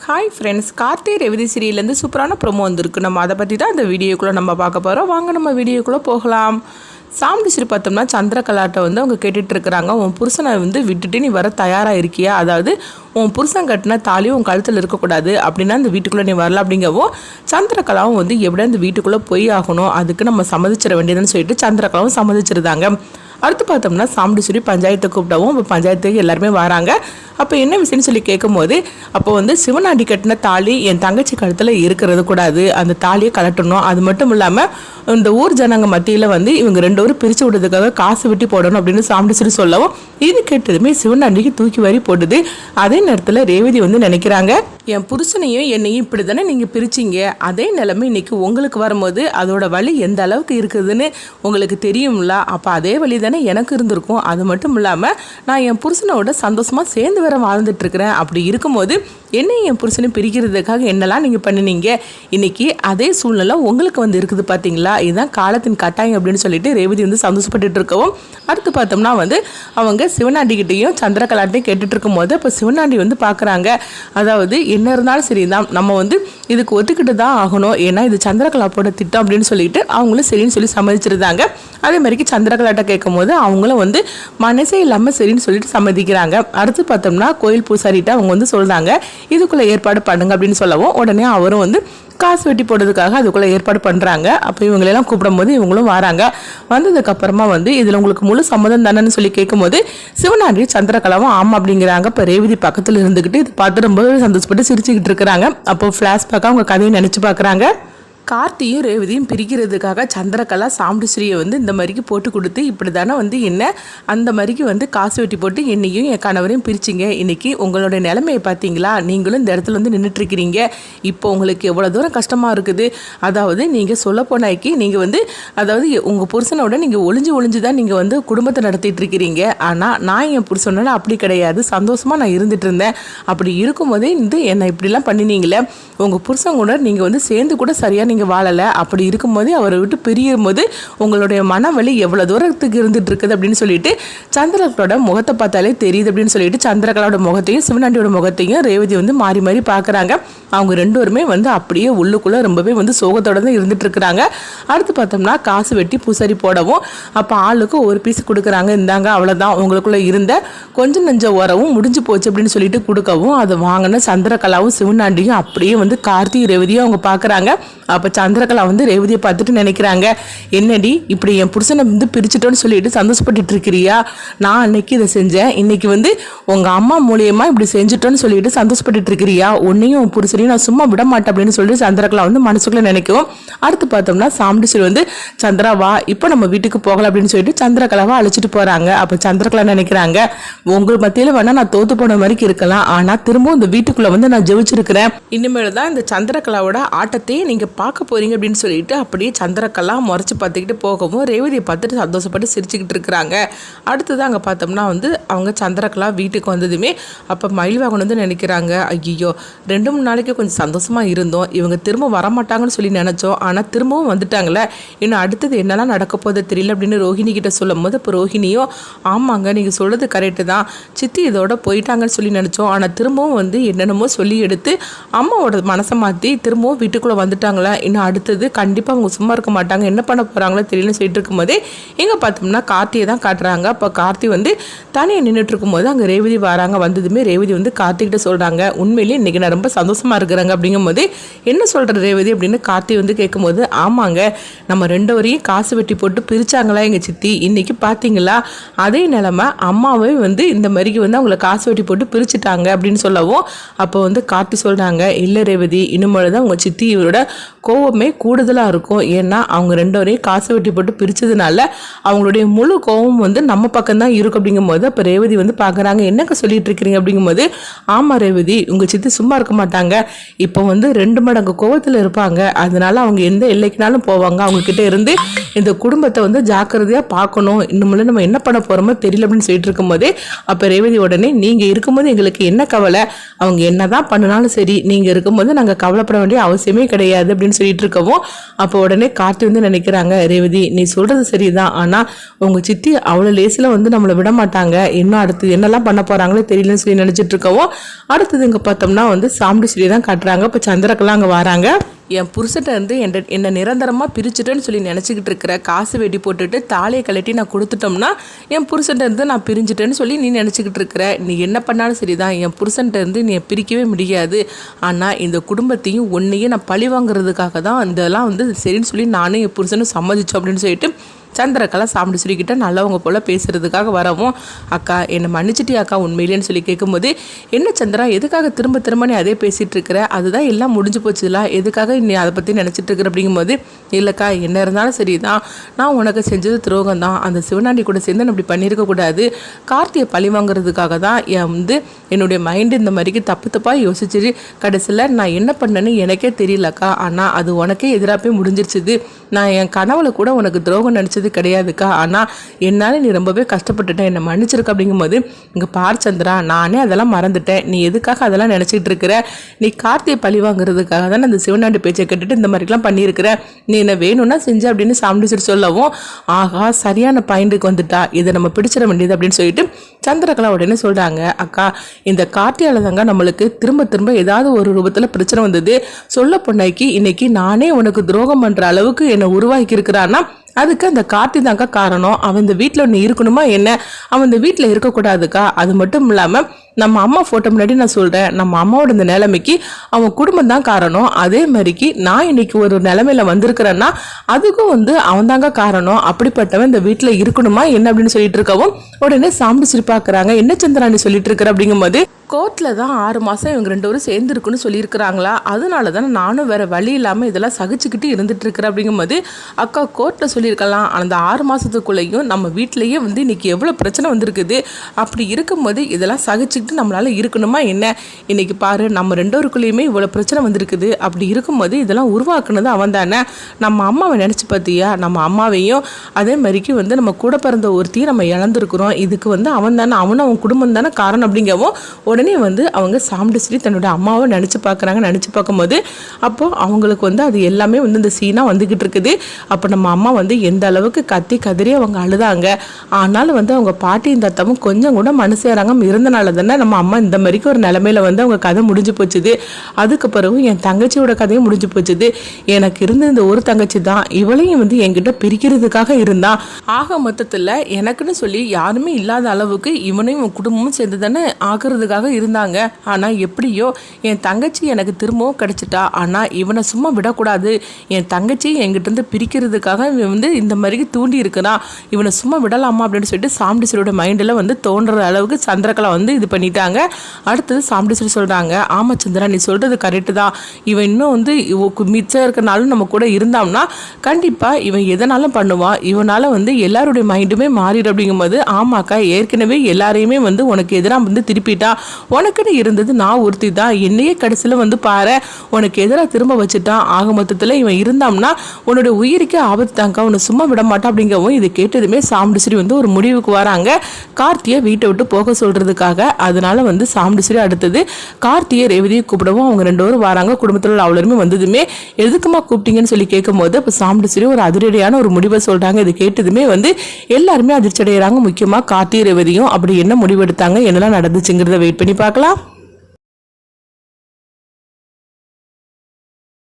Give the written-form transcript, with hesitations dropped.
Hi friends, Karthi Revathi சீரியல்லேருந்து சூப்பரான promo வந்திருக்கு. நம்ம அதை பற்றி தான் இந்த வீடியோக்குள்ளே நம்ம பார்க்க போகிறோம். வாங்க நம்ம வீடியோக்குள்ளே போகலாம். சாமுண்டீஸ்வரி பார்த்தோம்னா சந்திரகலாட்டை அவங்க கேட்டுட்டு இருக்கிறாங்க. உன் புருஷனை விட்டுட்டு நீ வர தயாராக இருக்கியா? அதாவது உன் புருஷன் கட்டின தாலியும் உன் கழுத்தில் இருக்கக்கூடாது அப்படின்னா இந்த வீட்டுக்குள்ளே நீ வரல அப்படிங்கவும் சந்திரகலாவும் எப்படியா இந்த வீட்டுக்குள்ளே போய் ஆகணும், அதுக்கு நம்ம சம்மதிச்சிட வேண்டியதுன்னு சொல்லிட்டு சந்திரகலாவும் சம்மதிச்சிருந்தாங்க. அடுத்து பார்த்தோம்னா சாமுண்டீஸ்வரி பஞ்சாயத்தை கூப்பிடவும் இப்போ பஞ்சாயத்துக்கு எல்லாருமே வராங்க. அப்போ என்ன விஷயம்னு சொல்லி கேட்கும்போது அப்போ சிவனாண்டி கட்டின தாலி என் தங்கச்சி கழுத்தில் இருக்கிறது கூடாது, அந்த தாலியை கலட்டணும். அது மட்டும் இல்லாமல் இந்த ஊர் ஜனங்க மத்தியில் இவங்க ரெண்டு பேரும் பிரித்து விடுறதுக்காக காசு வெட்டி போடணும் அப்படின்னு சாமுண்டீஸ்வரி சொல்லவும் இது கேட்டதுமே சிவனாண்டிக்கு தூக்கி வாரி போடுது. அதே நேரத்தில் ரேவதி நினைக்கிறாங்க, என் புருஷனையும் என்னையும் இப்படி தானே நீங்கள் பிரிச்சிங்க, அதே நிலைமை இன்னைக்கு உங்களுக்கு வரும்போது அதோட வலி எந்த அளவுக்கு இருக்குதுன்னு உங்களுக்கு தெரியும்ல, அப்போ அதே வழி தானே எனக்கு இருந்திருக்கும். அது மட்டும் இல்லாமல் நான் என் புருஷனோட சந்தோஷமாக சேர்ந்து வேற வாழ்ந்துட்டுருக்கிறேன். அப்படி இருக்கும்போது என்னையும் என் புருஷனையும் பிரிக்கிறதுக்காக என்னெல்லாம் நீங்கள் பண்ணினீங்க, இன்னைக்கு அதே சூழ்நிலை உங்களுக்கு இருக்குது பார்த்தீங்களா, இதுதான் காலத்தின் கட்டாயம் அப்படின்னு சொல்லிட்டு ரேவதி சந்தோஷப்பட்டு இருக்கவும் அடுத்து பார்த்தோம்னா அவங்க சிவனாண்டிகிட்டையும் சந்திரகலாட்டையும் கேட்டுட்டு இருக்கும் போது இப்போ சிவனாண்டி பார்க்குறாங்க. அதாவது என்ன இருந்தாலும் சரி தான் நம்ம இதுக்கு ஒத்துக்கிட்டு தான் ஆகணும், ஏன்னா இது சந்திரகலாப்போட திட்டம் அப்படின்னு சொல்லிட்டு அவங்களும் சரின்னு சொல்லி சம்மதிச்சிருந்தாங்க. அதே மாதிரிக்கு சந்திரகலாட்டை கேட்கும் போது அவங்களும் மனசே இல்லாமல் சரின்னு சொல்லிட்டு சம்மதிக்கிறாங்க. அடுத்து பார்த்தோம்னா கோயில் பூசாரிட்ட அவங்க சொல்றாங்க இதுக்குள்ளே ஏற்பாடு பண்ணுங்க அப்படின்னு சொல்லவும் உடனே அவரும் காசு வெட்டி போடுறதுக்காக அதுக்குள்ளே ஏற்பாடு பண்ணுறாங்க. அப்போ இவங்களெல்லாம் கூப்பிடும் போது இவங்களும் வராங்க. வந்ததுக்கப்புறமா இதில் உங்களுக்கு முழு சம்மதம் தானேன்னு சொல்லி கேட்கும்போது சிவனாண்டி சந்திரகலாவும் ஆமாம் அப்படிங்கிறாங்க. இப்போ ரேவதி பக்கத்தில் இருந்துக்கிட்டு இது பார்த்து ரொம்ப சந்தோஷப்பட்டு சிரிச்சுக்கிட்டு இருக்கிறாங்க. அப்போ ஃப்ளாஷ்பேக்காக அவங்க கதையை நினச்சி பார்க்குறாங்க. கார்த்தியும் ரேவதியும் பிரிக்கிறதுக்காக சந்திரகலா சாமுண்டீஸ்வரியை இந்த மாதிரிக்கு போட்டு கொடுத்து இப்படி தானே என்ன அந்த மாதிரிக்கு காசு வெட்டி போட்டு என்னையும் என் கணவரையும் பிரிச்சிங்க. இன்னைக்கு உங்களோட நிலைமையை பார்த்தீங்களா, நீங்களும் இந்த இடத்துல நின்றுட்டுருக்கிறீங்க. இப்போ உங்களுக்கு எவ்வளோ தூரம் கஷ்டமாக இருக்குது. அதாவது நீங்கள் சொல்ல போனாக்கி நீங்கள் அதாவது உங்கள் புருஷனோட நீங்கள் ஒளிஞ்சு தான் நீங்கள் குடும்பத்தை நடத்திட்டு இருக்கிறீங்க. ஆனால் நான் என் புருஷனோட அப்படி கிடையாது, சந்தோஷமாக நான் இருந்துட்டு இருந்தேன். அப்படி இருக்கும்போதே என்னை இப்படிலாம் பண்ணினீங்களே, உங்கள் புருஷன் கூட நீங்கள் சேர்ந்து கூட சரியாக நீங்கள் வாழலை. அப்படி இருக்கும்போது அவரை விட்டு பிரியும் போது உங்களுடைய மனவலி எவ்வளோ தூரத்துக்கு இருந்துட்டு இருக்குது அப்படின்னு சொல்லிட்டு சந்திரகலோட முகத்தை பார்த்தாலே தெரியுது அப்படின்னு சொல்லிட்டு சந்திரகலாவோட முகத்தையும் சிவனாண்டியோட முகத்தையும் ரேவதி மாறி மாறி பார்க்குறாங்க. அவங்க ரெண்டு பேருமே அப்படியே உள்ளுக்குள்ளே ரொம்பவே சோகத்தோட தான் இருந்துட்டு இருக்கிறாங்க. அடுத்து பார்த்தோம்னா காசு வெட்டி பூசாரி போடவும் அப்போ ஆளுக்கு ஒரு பீஸ் கொடுக்குறாங்க. இந்தாங்க அவ்வளோதான், உங்களுக்குள்ளே இருந்த கொஞ்சம் நெஞ்ச உரவும் முடிஞ்சு போச்சு அப்படின்னு சொல்லிட்டு கொடுக்கவும் அதை வாங்கின சந்திரகலாவும் சிவனாண்டியும் அப்படியே கார்த்தி ரேவதியும் அவங்க பார்க்குறாங்க. அப்போ சந்திரகலா ரேவதியை பார்த்துட்டு நினைக்கிறாங்க, என்னடி இப்படி என் புருஷனை பிரிச்சுட்டோன்னு சொல்லிட்டு சந்தோஷப்பட்டுட்டு இருக்கிறியா? நான் அன்னைக்கு இதை செஞ்சேன், இன்னைக்கு உங்க அம்மா மூலியமா இப்படி செஞ்சுட்டோன்னு சொல்லிட்டு சந்தோஷப்பட்டுட்டு இருக்கிறியா? உன்னையும் புருஷனையும் நான் சும்மா விட மாட்டேன் அப்படின்னு சொல்லிட்டு சந்திரகலா மனசுக்குள்ள நினைக்கவும் அடுத்து பார்த்தோம்னா சாமுண்டீஸ்வரி சந்திரா வா இப்போ நம்ம வீட்டுக்கு போகலாம் அப்படின்னு சொல்லிட்டு சந்திரகலாவை அழைச்சிட்டு போறாங்க. அப்போ சந்திரகலா நினைக்கிறாங்க, உங்க மத்தியில வேணா நான் தோத்து போன மாதிரி இருக்கலாம், ஆனா திரும்பவும் இந்த வீட்டுக்குள்ள நான் ஜெயிச்சிருக்கிறேன். இனிமேல் தான் இந்த சந்திரகலாவோட ஆட்டத்தையே நீங்க பார்க்க போறீங்க அப்படின்னு சொல்லிட்டு அப்படியே சந்திரகலா முறைச்சு பார்த்துக்கிட்டு போகவும் ரேவதியை பார்த்துட்டு சந்தோஷப்பட்டு சிரிச்சுக்கிட்டு இருக்கிறாங்க. அடுத்ததான் அங்கே பார்த்தோம்னா அவங்க சந்திரகலா வீட்டுக்கு வந்ததுமே அப்போ மயில்வாகன் நினைக்கிறாங்க, ஐயோ 2-3 நாளைக்கு கொஞ்சம் சந்தோஷமாக இருந்தோம், இவங்க திரும்ப வரமாட்டாங்கன்னு சொல்லி நினச்சோம், ஆனால் திரும்பவும் வந்துட்டாங்களே, இன்னும் அடுத்தது என்னெல்லாம் நடக்க போதோ தெரியல அப்படின்னு ரோஹிணி கிட்ட சொல்லும் போது இப்போ ரோஹிணியும் ஆமாங்க நீங்கள் சொல்கிறது கரெக்டு தான், சித்தி இதோட போயிட்டாங்கன்னு சொல்லி நினச்சோம், ஆனால் திரும்பவும் என்னென்னமோ சொல்லி எடுத்து அம்மாவோட மனசை மாற்றி திரும்பவும் வீட்டுக்குள்ளே வந்துட்டாங்களே, இன்னும் அடுத்தது கண்டிப்பாக அவங்க சும்மா இருக்க மாட்டாங்க, என்ன பண்ண போகிறாங்களோ தெரியலன்னு சொல்லிட்டு இருக்கும்போதே எங்கே பார்த்தோம்னா கார்த்தியை தான் காட்டுறாங்க. அப்போ கார்த்தி தனியாக நின்றுட்டு இருக்கும்போது அங்கே ரேவதி வராங்க. வந்ததுமே ரேவதி கார்த்திகிட்ட சொல்கிறாங்க, உண்மையிலேயே இன்றைக்கி நான் ரொம்ப சந்தோஷமாக இருக்கிறாங்க அப்படிங்கும்போது என்ன சொல்கிற ரேவதி அப்படின்னு கார்த்தி கேட்கும்போது ஆமாங்க நம்ம 2 வரையும் காசு வெட்டி போட்டு பிரித்தாங்களா எங்கள் சித்தி, இன்றைக்கி பார்த்தீங்களா அதே நிலமை அம்மாவே இந்த மாதிரிக்கு அவங்கள காசு வெட்டி போட்டு பிரிச்சுட்டாங்க அப்படின்னு சொல்லவும் அப்போ கார்த்தி சொல்கிறாங்க, இல்லை ரேவதி இனிமேல் தான் உங்கள் சித்தி இவரோட கோவமே கூடுதலாக இருக்கும், ஏன்னா அவங்க 2 வரையும் காசு வெட்டி போட்டு பிரித்ததுனால அவங்களுடைய முழு கோவம் நம்ம பக்கம் தான் இருக்கும் அப்படிங்கும்போது அப்போ ரேவதி பார்க்குறாங்க, என்னங்க சொல்லிட்டு இருக்கிறீங்க அப்படிங்கும்போது ஆமாம் ரேவதி உங்கள் சித்தி சும்மா இருக்க மாட்டாங்க, இப்போ 2 மடங்கு கோவத்தில் இருப்பாங்க, அதனால அவங்க எந்த எல்லைக்குனாலும் போவாங்க, அவங்கக்கிட்ட இருந்து இந்த குடும்பத்தை ஜாக்கிரதையாக பார்க்கணும், இன்னும் நம்ம என்ன பண்ண போகிறோமோ தெரியல அப்படின்னு சொல்லிட்டு இருக்கும்போதே அப்போ ரேவதி உடனே நீங்கள் இருக்கும்போது எங்களுக்கு என்ன கவலை, அவங்க என்ன தான் பண்ணினாலும் சரி நீங்கள் இருக்கும்போது நாங்கள் கவலைப்பட வேண்டிய அவசியமே கிடையாது அப்படின்னு அப்படின்னு சொல்லிட்டு இருக்கவும் அப்போ உடனே கார்த்தி வந்து நினைக்கிறாங்க, ரேவதி நீ சொல்றது சரிதான், ஆனா உங்க சித்தி அவ்வளவு லேசில வந்து நம்மளை விட மாட்டாங்க, இன்னும் அடுத்து என்னெல்லாம் பண்ண போறாங்களோ தெரியலன்னு சொல்லி நினைச்சிட்டு இருக்கவும் அடுத்தது இங்க பார்த்தோம்னா வந்து சாமுண்டீஸ்வரி தான் காட்டுறாங்க. இப்போ சந்திரகலா அங்க வராங்க. என் புருஷன்ட்ட இருந்து என்னை நிரந்தரமாக பிரிச்சுட்டேன்னு சொல்லி நினச்சிக்கிட்டு இருக்கிற காசு வெட்டி போட்டுட்டு தாலியை கழட்டி நான் கொடுத்துட்டோம்னா என் புருஷன்ட்ட இருந்து நான் பிரிஞ்சுட்டேன்னு சொல்லி நீ நினச்சிக்கிட்டு இருக்கிற. நீ என்ன பண்ணாலும் சரி தான், என் புருஷன்ட்ட இருந்து நீ பிரிக்கவே முடியாது. ஆனால் இந்த குடும்பத்தையும் ஒன்றையும் நான் பழி வாங்குறதுக்காக தான் இதெல்லாம் வந்து சரின்னு சொல்லி நானும் என் புருஷனும் சம்மதிச்சோம் அப்படின்னு சொல்லிட்டு சந்திரகலா சாமுண்டீஸ்வரி கிட்ட நல்லவங்க போல் பேசுகிறதுக்காக வரவும், அக்கா என்னை மன்னிச்சிட்டியா அக்கா உண்மையிலேன்னு சொல்லி கேட்கும்போது, என்ன சந்திரா எதுக்காக திரும்ப திரும்ப நீ அதே பேசிகிட்டு இருக்கிற, அதுதான் எல்லாம் முடிஞ்சு போச்சுல, எதுக்காக நீ அதை பற்றி நினச்சிட்டு இருக்கிற அப்படிங்கும்போது, இல்லைக்கா என்ன இருந்தாலும் சரி தான், நான் உனக்கு செஞ்சது துரோகம் தான், அந்த சிவனாண்டி கூட சேர்ந்து நான் இப்படி பண்ணியிருக்கக்கூடாது, கார்த்தியை பழி வாங்குறதுக்காக தான் என்னுடைய மைண்டு இந்த மாதிரிக்கு தப்பு தப்பாக யோசிச்சுட்டு கடைசியில் நான் என்ன பண்ணேன்னு எனக்கே தெரியலக்கா, ஆனால் அது உனக்கே எதிராக போய் முடிஞ்சிருச்சுது, நான் என் கனவுல கூட உனக்கு துரோகம் நினச்சது கிடையாதுக்கா, ஆனால் என்னால் நீ ரொம்பவே கஷ்டப்பட்டுட்டேன், என்னை மன்னிச்சிருக்க அப்படிங்கும்போது, இங்கே பார் சந்திரா நானே அதெல்லாம் மறந்துட்டேன், நீ எதுக்காக அதெல்லாம் நினச்சிட்டு இருக்கிற, நீ கார்த்தியை பழி வாங்குறதுக்காக தான் அந்த சிவனாண்டி பேச்சை கேட்டுட்டு இந்த மாதிரிலாம் பண்ணியிருக்கிற, நீ என்ன வேணும்னா செஞ்சு அப்படின்னு சாமுண்டீஸ்வரி சொல்லவும், ஆகா சரியான பாயிண்ட்டுக்கு வந்துட்டா, இதை நம்ம பிடிச்சிட வேண்டியது அப்படின்னு சொல்லிட்டு சந்திரகலா உடனே சொல்கிறாங்க, அக்கா இந்த கார்த்தியால தாங்க நம்மளுக்கு திரும்ப திரும்ப ஏதாவது ஒரு ரூபத்தில் பிரச்சனை வந்தது, சொல்ல பொண்ணைக்கு இன்னைக்கு நானே உனக்கு துரோகம் பண்ணுற அளவுக்கு என்னை உருவாக்கி இருக்கிறான்னா அதுக்கு அந்த கார்த்தி தாங்க காரணம். அவன் இந்த வீட்டில் ஒன்று இருக்கணுமா என்ன, அவன் இந்த வீட்டில் இருக்கக்கூடாதுக்கா. அது மட்டும் இல்லாமல் நம்ம அம்மா ஃபோட்டோ முன்னாடி நான் சொல்கிறேன், நம்ம அம்மாவோட இந்த நிலைமைக்கு அவன் குடும்பம் தான் காரணம். அதே மாதிரிக்கு நான் இன்னைக்கு ஒரு நிலைமையில வந்திருக்கிறேன்னா அதுக்கும் வந்து அவன் தாங்க காரணம். அப்படிப்பட்டவன் இந்த வீட்டில் இருக்கணுமா என்ன அப்படின்னு சொல்லிட்டு இருக்கவும் உடனே சாமுண்டீஸ்வரி பார்க்குறாங்க, என்ன சந்திராணி சொல்லிட்டு இருக்கிற அப்படிங்கும்போது, கோர்ட்டில் தான் 6 மாதம் இவங்க 2 பேரும் சேர்ந்துருக்குன்னு சொல்லியிருக்கிறாங்களா, அதனால தானே நானும் வேறு வழி இல்லாமல் இதெல்லாம் சகிச்சுக்கிட்டு இருந்துட்டு இருக்கிறேன் அப்படிங்கும்போது, அக்கா கோர்ட்டில் சொல்லியிருக்கலாம் அந்த 6 மாதத்துக்குள்ளேயும் நம்ம வீட்டிலையே வந்து இன்றைக்கி எவ்வளோ பிரச்சனை வந்திருக்குது, அப்படி இருக்கும்போது இதெல்லாம் சகிச்சுக்கிட்டு நம்மளால் இருக்கணுமா என்ன, இன்றைக்கி பாரு நம்ம 2 பேருக்குள்ளேயுமே இவ்வளோ பிரச்சனை வந்திருக்குது, அப்படி இருக்கும்போது இதெல்லாம் உருவாக்குனது அவன் தானே, நம்ம அம்மாவை நினச்சி பார்த்தியா, நம்ம அம்மாவையும் அதே மாதிரிக்கு வந்து நம்ம கூட பிறந்த ஒருத்தையும் நம்ம இழந்திருக்கிறோம், இதுக்கு வந்து அவன் தானே, அவனும் அவன் குடும்பம் தானே காரணம் அப்படிங்கவும் உடனே வந்து அவங்க சாமுண்டீஸ்வரி தன்னோட அம்மாவை நினச்சி பார்க்குறாங்க. நினச்சி பார்க்கும்போது அப்போது அவங்களுக்கு வந்து அது எல்லாமே வந்து இந்த சீனாக வந்துக்கிட்டு இருக்குது. அப்போ நம்ம அம்மா வந்து எந்த அளவுக்கு கத்தி கதறி அவங்க அழுதாங்க, ஆனாலும் வந்து அவங்க பாட்டியும் தாத்தாவும் கொஞ்சம் கூட மனசேறாங்க இருந்தனால தானே நம்ம அம்மா இந்த மாதிரிக்கு ஒரு நிலைமையில வந்து அவங்க கதை முடிஞ்சு போச்சுது. அதுக்கு பிறகு என் தங்கச்சியோட கதையும் முடிஞ்சு போச்சுது. எனக்கு இருந்த இந்த ஒரு தங்கச்சி தான், இவளையும் வந்து என்கிட்ட பிரிக்கிறதுக்காக இருந்தான். ஆக மொத்தத்தில் எனக்குன்னு சொல்லி யாருமே இல்லாத அளவுக்கு இவனையும் குடும்பமும் சேர்ந்து தானே ஆக்குறதுக்காக இருந்தாங்க. ஆனால் எப்படியோ என் தங்கச்சி எனக்கு திரும்பவும் கிடைச்சிட்டா, ஆனால் இவனை சும்மா விடக்கூடாது, என் தங்கச்சி என்கிட்ட இருந்து பிரிக்கிறதுக்காக இவன் வந்து இந்த மாதிரி தூண்டி இருக்கிறான், இவனை சும்மா விடலாமா அப்படின்னு சொல்லிட்டு சாமுண்டீஸ்வரியோட மைண்டில் வந்து தோன்ற அளவுக்கு சந்திரகலா வந்து இது பண்ணிட்டாங்க. அடுத்தது சாமுண்டீஸ்வரி சொல்கிறாங்க, ஆமாம் சந்திரா நீ சொல்கிறது கரெக்டு தான், இவன் இன்னும் வந்து மிச்சம் இருக்கிறனாலும் நம்ம கூட இருந்தான்னா கண்டிப்பாக இவன் எதனாலும் பண்ணுவான், இவனால் வந்து எல்லாருடைய மைண்டுமே மாறிடும் அப்படிங்கும்போது, ஆமாக்கா ஏற்கனவே எல்லாரையுமே வந்து உனக்கு எதிராக வந்து திருப்பிட்டா, உனக்குன்னு இருந்தது நான் ஒருத்தி தான், என்னையே கடைசியில் வந்து பாரு உனக்கு எதிராக திரும்ப வச்சுட்டான், ஆக மொத்தத்தில் இவன் இருந்தான்னா உன்னோட உயிருக்கே ஆபத்து தாங்க, உன்னை சும்மா விட மாட்டான் அப்படிங்கவும் இது கேட்டதுமே சாமுண்டீஸ்வரி வந்து ஒரு முடிவுக்கு வராங்க, கார்த்தியை வீட்டை விட்டு போக சொல்றதுக்காக. அதனால வந்து சாமுண்டீஸ்வரி அடுத்தது கார்த்தியை ரேவதியை கூப்பிடவும் அவங்க 2 பேரும் வராங்க. குடும்பத்தில் உள்ள அவ்வளோருமே வந்ததுமே எதுக்குமா கூப்பிட்டீங்கன்னு சொல்லி கேட்கும் போது இப்போ சாமுண்டீஸ்வரி ஒரு அதிரடியான ஒரு முடிவை சொல்றாங்க. இது கேட்டதுமே வந்து எல்லாருமே அதிர்ச்சி அடைகிறாங்க, முக்கியமாக கார்த்தி ரேவதியும். அப்படி என்ன முடிவெடுத்தாங்க, என்னெல்லாம் நடந்துச்சுங்கிறத வெயிட் பண்ணி பார்க்கலாம்.